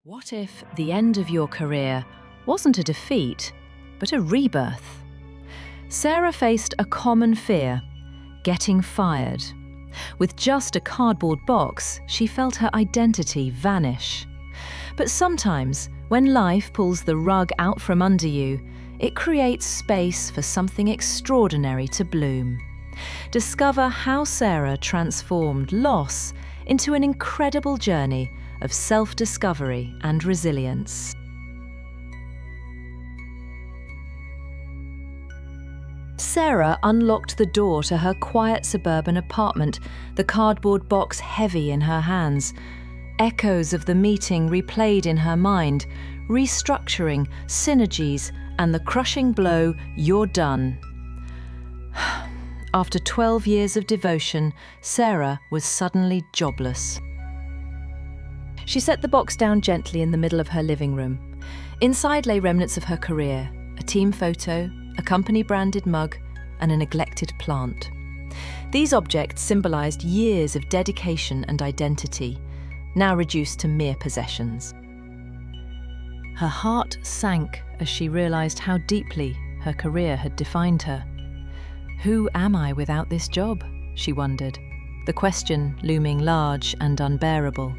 What if the end of your career wasn't a defeat, but a rebirth? Sarah faced a common fear: getting fired. With just a cardboard box, she felt her identity vanish. But sometimes, when life pulls the rug out from under you, it creates space for something extraordinary to bloom. Discover how Sarah transformed loss into an incredible journey of self-discovery and resilience. Sarah unlocked the door to her quiet suburban apartment, the cardboard box heavy in her hands. Echoes of the meeting replayed in her mind: restructuring, synergies, and the crushing blow, "You're done." After 12 years of devotion, Sarah was suddenly jobless. She set the box down gently in the middle of her living room. Inside lay remnants of her career: a team photo, a company-branded mug, and a neglected plant. These objects symbolised years of dedication and identity, now reduced to mere possessions. Her heart sank as she realised how deeply her career had defined her. Who am I without this job? She wondered, the question looming large and unbearable.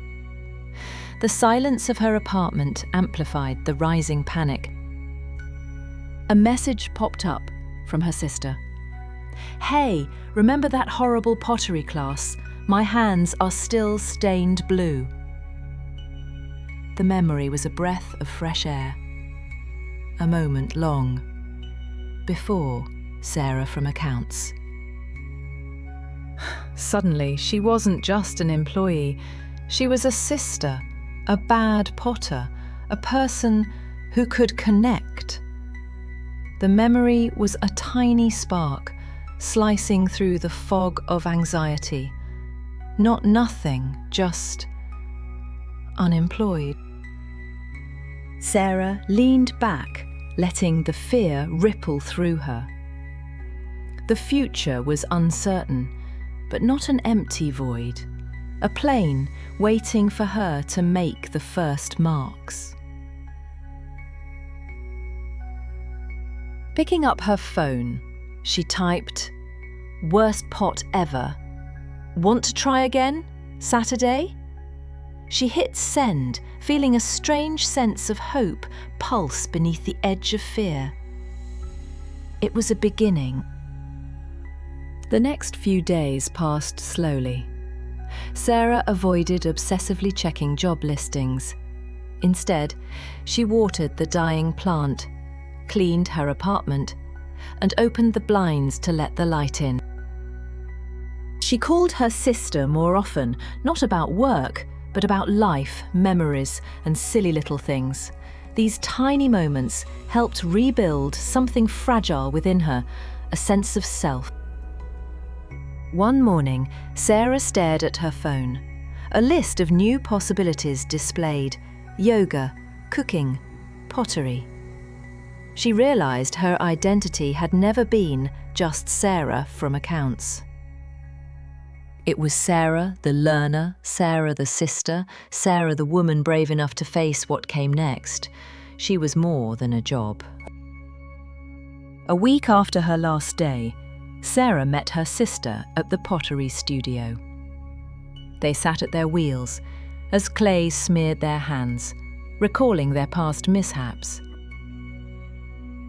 The silence of her apartment amplified the rising panic. A message popped up from her sister. "Hey, remember that horrible pottery class? My hands are still stained blue." The memory was a breath of fresh air. A moment long before Sarah from accounts. Suddenly, she wasn't just an employee. She was a sister, a bad potter, a person who could connect. The memory was a tiny spark, slicing through the fog of anxiety. Not nothing, just unemployed. Sarah leaned back, letting the fear ripple through her. The future was uncertain, but not an empty void. A plane waiting for her to make the first marks. Picking up her phone, she typed, "Worst pot ever. Want to try again? Saturday?" She hit send, feeling a strange sense of hope pulse beneath the edge of fear. It was a beginning. The next few days passed slowly. Sarah avoided obsessively checking job listings. Instead, she watered the dying plant, cleaned her apartment, and opened the blinds to let the light in. She called her sister more often, not about work, but about life, memories, and silly little things. These tiny moments helped rebuild something fragile within her, a sense of self. One morning, Sarah stared at her phone. A list of new possibilities displayed: yoga, cooking, pottery. She realised her identity had never been just Sarah from accounts. It was Sarah the learner, Sarah the sister, Sarah the woman brave enough to face what came next. She was more than a job. A week after her last day, Sarah met her sister at the pottery studio. They sat at their wheels as clay smeared their hands, recalling their past mishaps.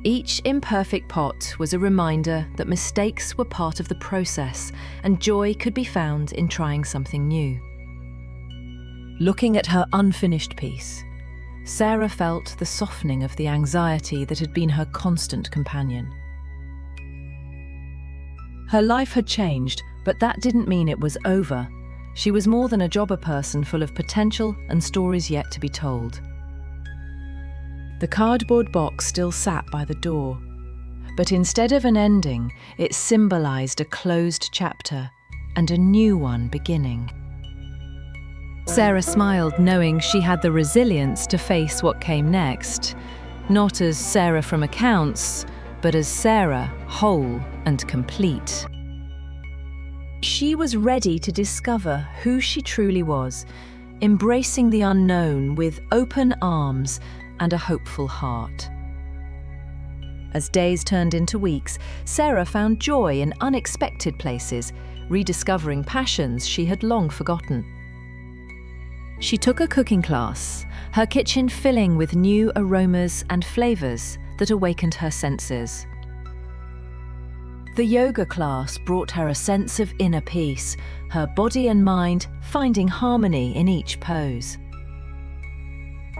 Each imperfect pot was a reminder that mistakes were part of the process and joy could be found in trying something new. Looking at her unfinished piece, Sarah felt the softening of the anxiety that had been her constant companion. Her life had changed, but that didn't mean it was over. She was more than a jobber person full of potential and stories yet to be told. The cardboard box still sat by the door, but instead of an ending, it symbolised a closed chapter and a new one beginning. Sarah smiled, knowing she had the resilience to face what came next, not as Sarah from accounts, but as Sarah, whole and complete. She was ready to discover who she truly was, embracing the unknown with open arms and a hopeful heart. As days turned into weeks, Sarah found joy in unexpected places, rediscovering passions she had long forgotten. She took a cooking class, her kitchen filling with new aromas and flavors that awakened her senses. The yoga class brought her a sense of inner peace, her body and mind finding harmony in each pose.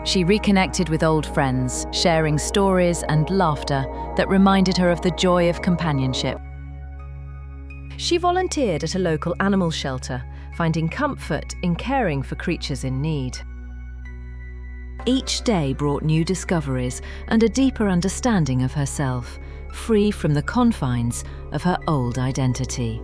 She reconnected with old friends, sharing stories and laughter that reminded her of the joy of companionship. She volunteered at a local animal shelter, finding comfort in caring for creatures in need. Each day brought new discoveries and a deeper understanding of herself, free from the confines of her old identity.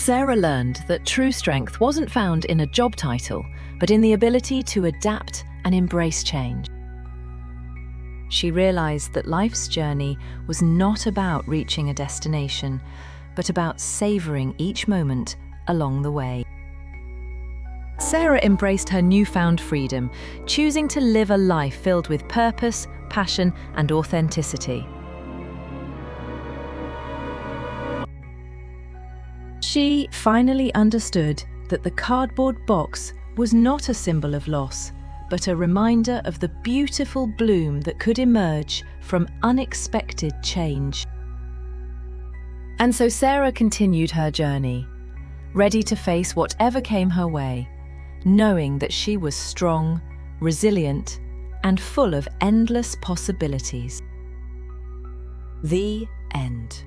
Sarah learned that true strength wasn't found in a job title, but in the ability to adapt and embrace change. She realized that life's journey was not about reaching a destination, but about savoring each moment along the way. Sarah embraced her newfound freedom, choosing to live a life filled with purpose, passion, and authenticity. She finally understood that the cardboard box was not a symbol of loss, but a reminder of the beautiful bloom that could emerge from unexpected change. And so Sarah continued her journey, ready to face whatever came her way, knowing that she was strong, resilient, and full of endless possibilities. The end.